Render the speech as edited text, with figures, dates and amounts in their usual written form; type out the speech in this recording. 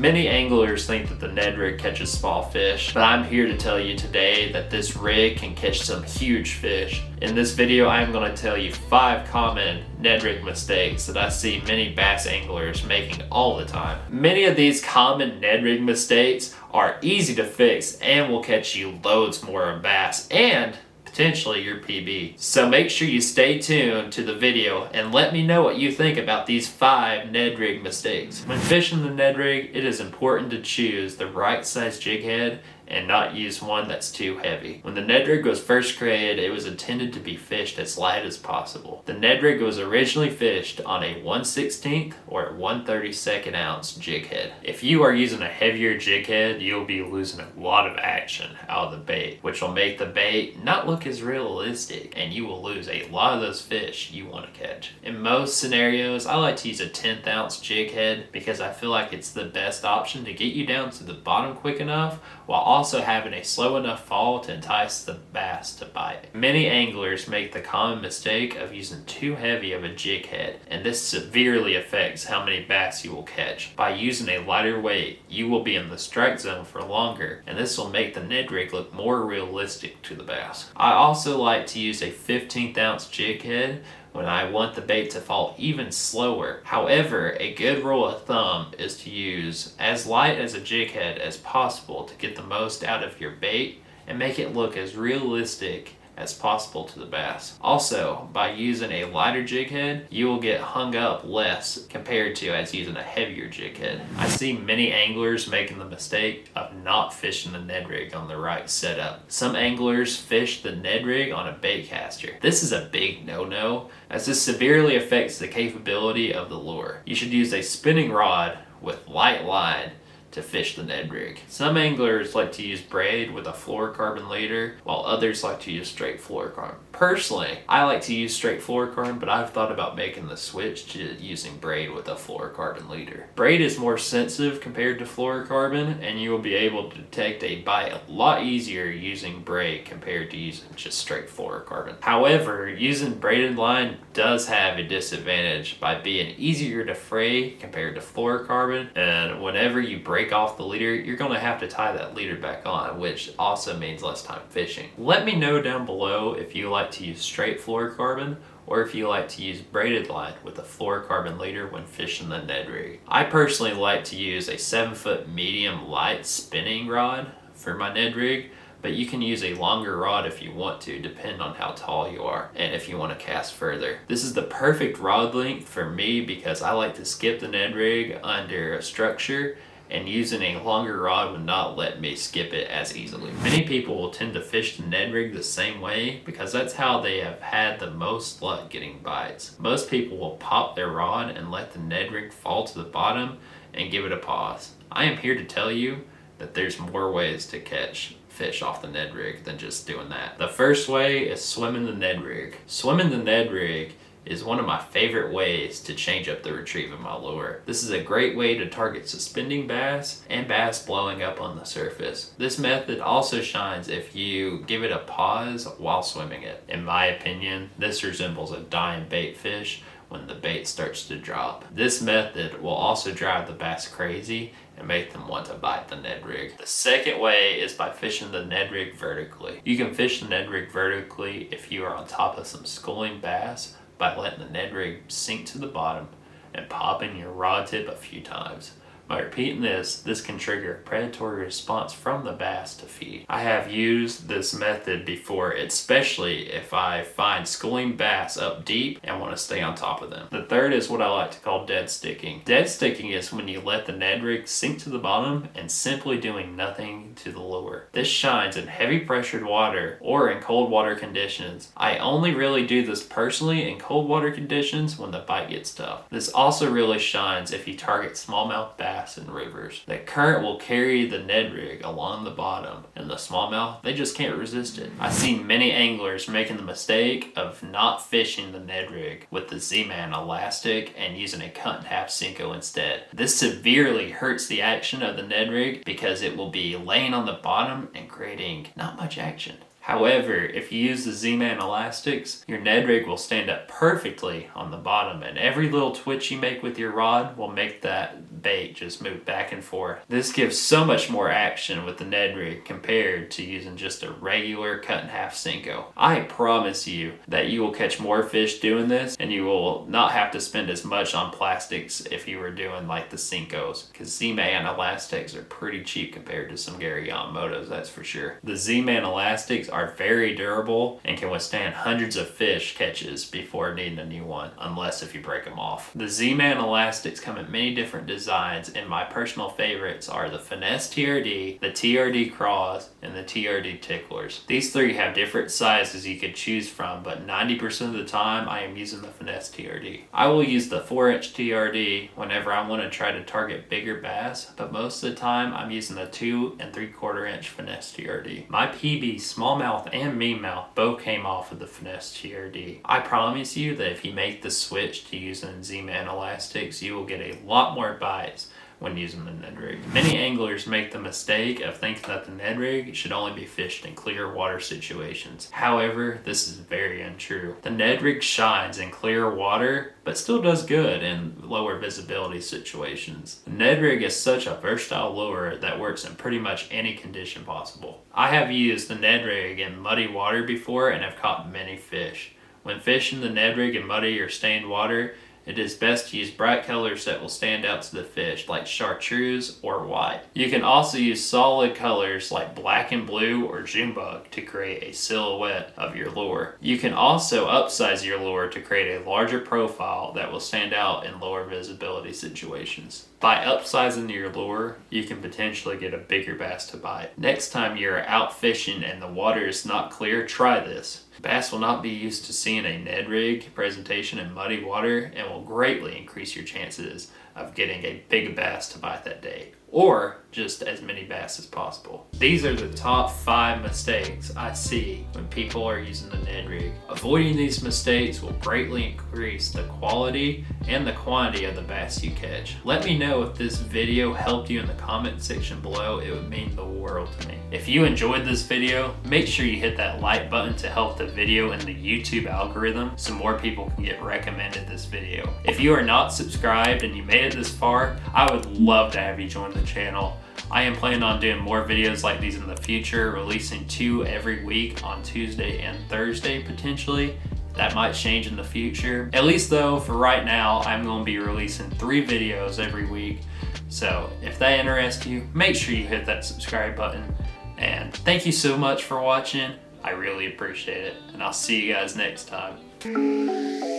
Many anglers think that the Ned Rig catches small fish, but I'm here to tell you today that this rig can catch some huge fish. In this video, I am going to tell you 5 common Ned Rig mistakes that I see many bass anglers making all the time. Many of these common Ned Rig mistakes are easy to fix and will catch you loads more bass and potentially your PB. So make sure you stay tuned to the video and let me know what you think about these 5 Ned Rig mistakes. When fishing the Ned Rig, it is important to choose the right size jig head and not use one that's too heavy. When the Ned Rig was first created, it was intended to be fished as light as possible. The Ned Rig was originally fished on a 1/16 or 1/32 ounce jig head. If you are using a heavier jig head, you'll be losing a lot of action out of the bait, which will make the bait not look as realistic, and you will lose a lot of those fish you want to catch. In most scenarios, I like to use a 1/10 ounce jig head because I feel like it's the best option to get you down to the bottom quick enough while also having a slow enough fall to entice the bass to bite. Many anglers make the common mistake of using too heavy of a jig head, and this severely affects how many bass you will catch. By using a lighter weight, you will be in the strike zone for longer, and this will make the Ned Rig look more realistic to the bass. I also like to use a 1/15 ounce jig head when I want the bait to fall even slower. However, a good rule of thumb is to use as light as a jig head as possible to get the most out of your bait and make it look as realistic as possible to the bass. Also, by using a lighter jig head, you will get hung up less compared to as using a heavier jig head. I see many anglers making the mistake of not fishing the Ned Rig on the right setup. Some anglers fish the Ned Rig on a bait caster. This is a big no-no, as this severely affects the capability of the lure. You should use a spinning rod with light line to fish the Ned Rig. Some anglers like to use braid with a fluorocarbon leader, while others like to use straight fluorocarbon. Personally, I like to use straight fluorocarbon, but I've thought about making the switch to using braid with a fluorocarbon leader. Braid is more sensitive compared to fluorocarbon, and you will be able to detect a bite a lot easier using braid compared to using just straight fluorocarbon. However, using braided line does have a disadvantage by being easier to fray compared to fluorocarbon, and whenever you break off the leader, you're going to have to tie that leader back on, which also means less time fishing. Let me know down below if you like to use straight fluorocarbon or if you like to use braided line with a fluorocarbon leader when fishing the Ned Rig. I personally like to use a 7-foot medium light spinning rod for my Ned Rig, but you can use a longer rod if you want to, depending on how tall you are and if you want to cast further. This is the perfect rod length for me because I like to skip the Ned Rig under a structure, and using a longer rod would not let me skip it as easily. Many people will tend to fish the Ned Rig the same way because that's how they have had the most luck getting bites. Most people will pop their rod and let the Ned Rig fall to the bottom and give it a pause. I am here to tell you that there's more ways to catch fish off the Ned Rig than just doing that. The first way is swimming the Ned Rig. Swimming the Ned Rig is one of my favorite ways to change up the retrieve of my lure. This is a great way to target suspending bass and bass blowing up on the surface. This method also shines if you give it a pause while swimming it. In my opinion, this resembles a dying bait fish when the bait starts to drop. This method will also drive the bass crazy and make them want to bite the Ned Rig. The second way is by fishing the Ned Rig vertically. You can fish the Ned Rig vertically if you are on top of some schooling bass by letting the Ned Rig sink to the bottom and popping your rod tip a few times. By repeating this can trigger a predatory response from the bass to feed. I have used this method before, especially if I find schooling bass up deep and want to stay on top of them. The third is what I like to call dead sticking. Dead sticking is when you let the Ned Rig sink to the bottom and simply doing nothing to the lure. This shines in heavy pressured water or in cold water conditions. I only really do this personally in cold water conditions when the bite gets tough. This also really shines if you target smallmouth bass in rivers. The current will carry the Ned Rig along the bottom, and the smallmouth, they just can't resist it. I see many anglers making the mistake of not fishing the Ned Rig with the ZMan elastic and using a cut-in-half Senko instead. This severely hurts the action of the Ned Rig because it will be laying on the bottom and creating not much action. However, if you use the ZMan elastics, your Ned Rig will stand up perfectly on the bottom, and every little twitch you make with your rod will make that bait just move back and forth. This gives so much more action with the Ned Rig compared to using just a regular cut in half Senko. I promise you that you will catch more fish doing this, and you will not have to spend as much on plastics if you were doing like the Senkos, because ZMan elastics are pretty cheap compared to some Gary Yamamoto's, that's for sure. The ZMan elastics are very durable and can withstand hundreds of fish catches before needing a new one, unless if you break them off. The ZMan elastics come in many different designs, and my personal favorites are the Finesse TRD, the TRD Cross, and the TRD Ticklers. These three have different sizes you could choose from, but 90% of the time I am using the Finesse TRD. I will use the 4-inch TRD whenever I want to try to target bigger bass, but most of the time I'm using the 2 3/4 inch Finesse TRD. My PB smallmouth and meanmouth both came off of the Finesse TRD. I promise you that if you make the switch to using ZMan elastics, you will get a lot more bites when using the Ned Rig. Many anglers make the mistake of thinking that the Ned Rig should only be fished in clear water situations. However, this is very untrue. The Ned Rig shines in clear water, but still does good in lower visibility situations. The Ned Rig is such a versatile lure that works in pretty much any condition possible. I have used the Ned Rig in muddy water before and have caught many fish. When fishing the Ned Rig in muddy or stained water, it is best to use bright colors that will stand out to the fish, like chartreuse or white. You can also use solid colors like black and blue or Junebug to create a silhouette of your lure. You can also upsize your lure to create a larger profile that will stand out in lower visibility situations. By upsizing your lure, you can potentially get a bigger bass to bite. Next time you're out fishing and the water is not clear, try this. Bass will not be used to seeing a Ned Rig presentation in muddy water and will greatly increase your chances of getting a big bass to bite that day, or just as many bass as possible. These are the top 5 mistakes I see when people are using the Ned Rig. Avoiding these mistakes will greatly increase the quality and the quantity of the bass you catch. Let me know if this video helped you in the comment section below. It would mean the world to me. If you enjoyed this video, make sure you hit that like button to help the video in the YouTube algorithm so more people can get recommended this video. If you are not subscribed and you made it this far, I would love to have you join the channel. I am planning on doing more videos like these in the future, releasing 2 every week on Tuesday and Thursday potentially. That might change in the future. At least though, for right now, I'm going to be releasing 3 videos every week. So if that interests you, make sure you hit that subscribe button. And thank you so much for watching. I really appreciate it. And I'll see you guys next time.